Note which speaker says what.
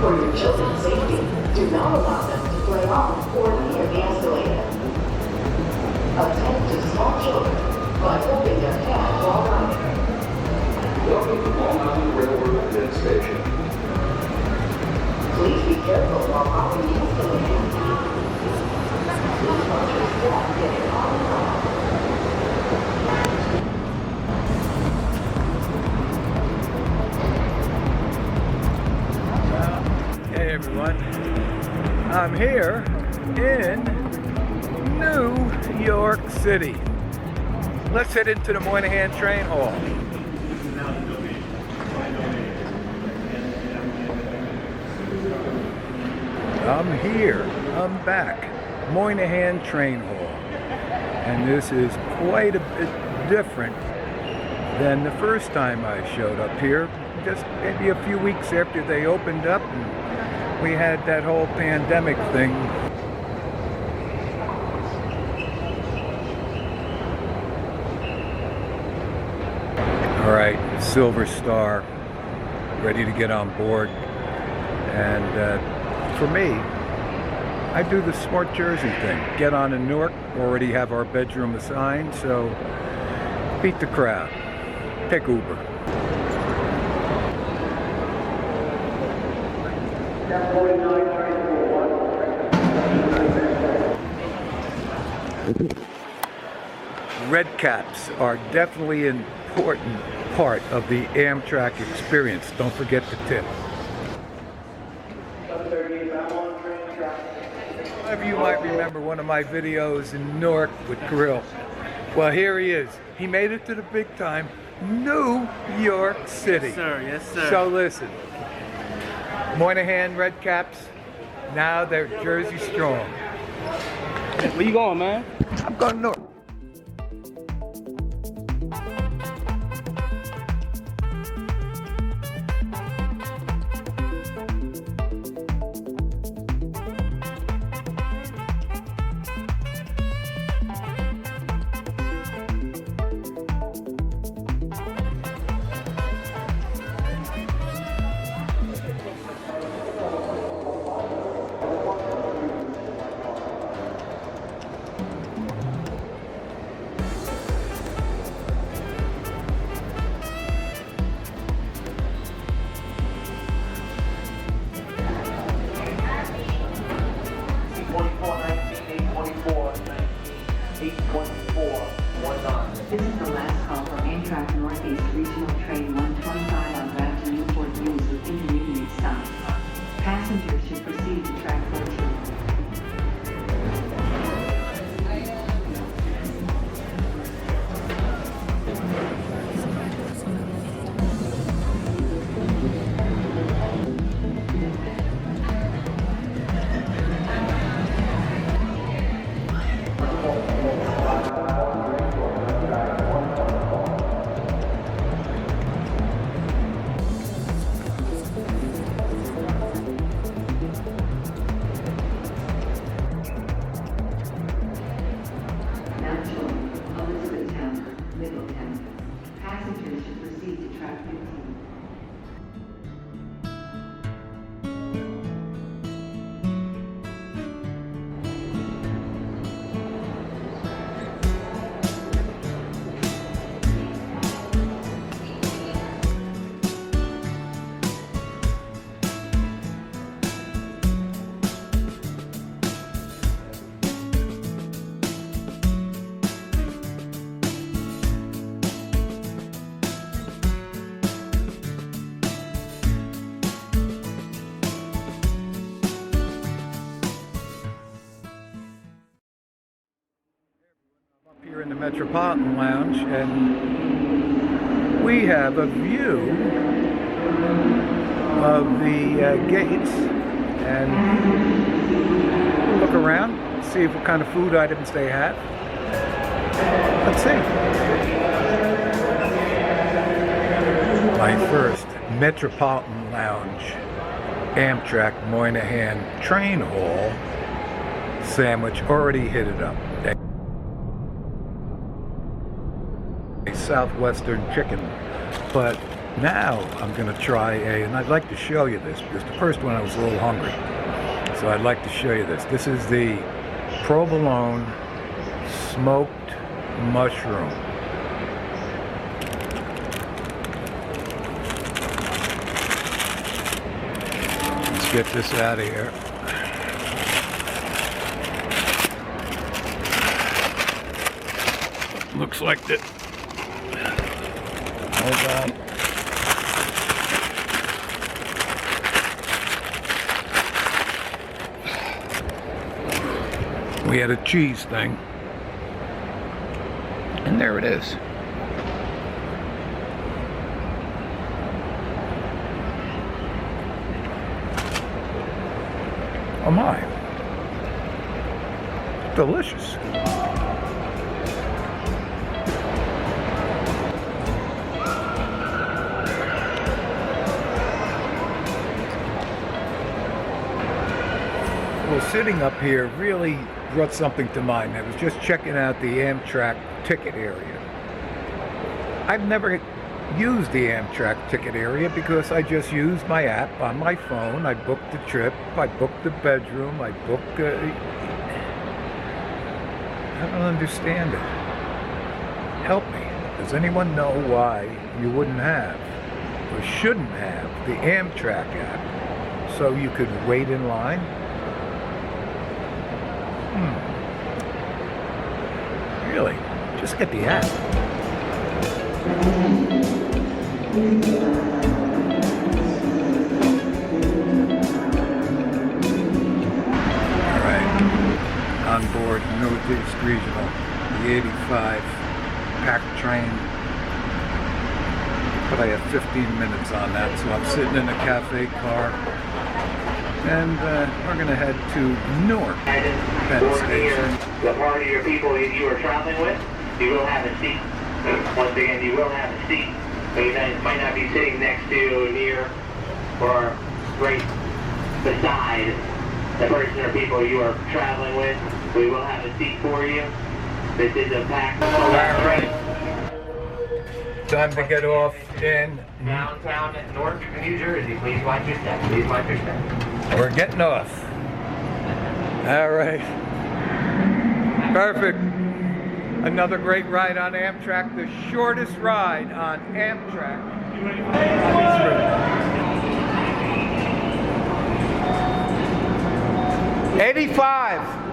Speaker 1: For your children's safety, do not allow them to play on or near the escalator. Attend to small children by holding their hand while riding.
Speaker 2: Welcome to York Penn Station.
Speaker 1: Please be careful while mounting the escalator. Please watch your step getting on and off.
Speaker 3: Hey everyone, I'm here in New York City. Let's head into the Moynihan train hall. I'm here, I'm back, Moynihan train hall. And this is quite a bit different than the first time I showed up here, just maybe a few weeks after they opened up and we had that whole pandemic thing. All right, Silver Star, ready to get on board. And for me, I do the smart Jersey thing. Get on in Newark, already have our bedroom assigned, so beat the crowd. Take Uber. Red caps are definitely an important part of the Amtrak experience. Don't forget to tip. Some of you might remember one of my videos in Newark with Grill. Well, here he is. He made it to the big time, New York City.
Speaker 4: Yes, sir. Yes, sir.
Speaker 3: So listen, Moynihan Red Caps, now they're Jersey strong.
Speaker 4: Where you going, man?
Speaker 3: I'm going north.
Speaker 1: This is the last call for Amtrak Northeast Regional Train 125 on route to Newport News with intermediate stops. Passengers should proceed to track 14. Passengers should proceed to track 15.
Speaker 3: Here in the Metropolitan Lounge, and we have a view of the gates, and look around, see what kind of food items they have. Let's see. My first Metropolitan Lounge Amtrak Moynihan train hall sandwich, already hit it up. A Southwestern chicken, but Now I'm going to try and I'd like to show you this because the first one I was a little hungry. So I'd like to show you this. This is the provolone smoked mushroom. Let's get this out of here. Looks like that. Hold on. We had a cheese thing. And there it is. Oh my. Delicious. Well, sitting up here really brought something to mind. I was just checking out the Amtrak ticket area. I've never used the Amtrak ticket area because I just used my app on my phone. I booked the trip, I booked the bedroom, I booked I don't understand it. Help me. Does anyone know why you wouldn't have or shouldn't have the Amtrak app so you could wait in line? Really? Just get the app. Alright. On board Newark Regional, the 85 packed train. But I have 15 minutes on that, so I'm sitting in a cafe car. And we're going to head to Newark Penn Station.
Speaker 5: The party or people you are traveling with, you will have a seat. Once again, you will have a seat. You might not be sitting next to, near, or right beside the person or people you are traveling with. We will have a seat for you. This is a packed.
Speaker 3: Alright. Time to get off in
Speaker 5: Downtown at Newark, New Jersey. Please watch your step. Please watch your step.
Speaker 3: We're getting off. All right. Perfect. Another great ride on Amtrak. The shortest ride on Amtrak. 85.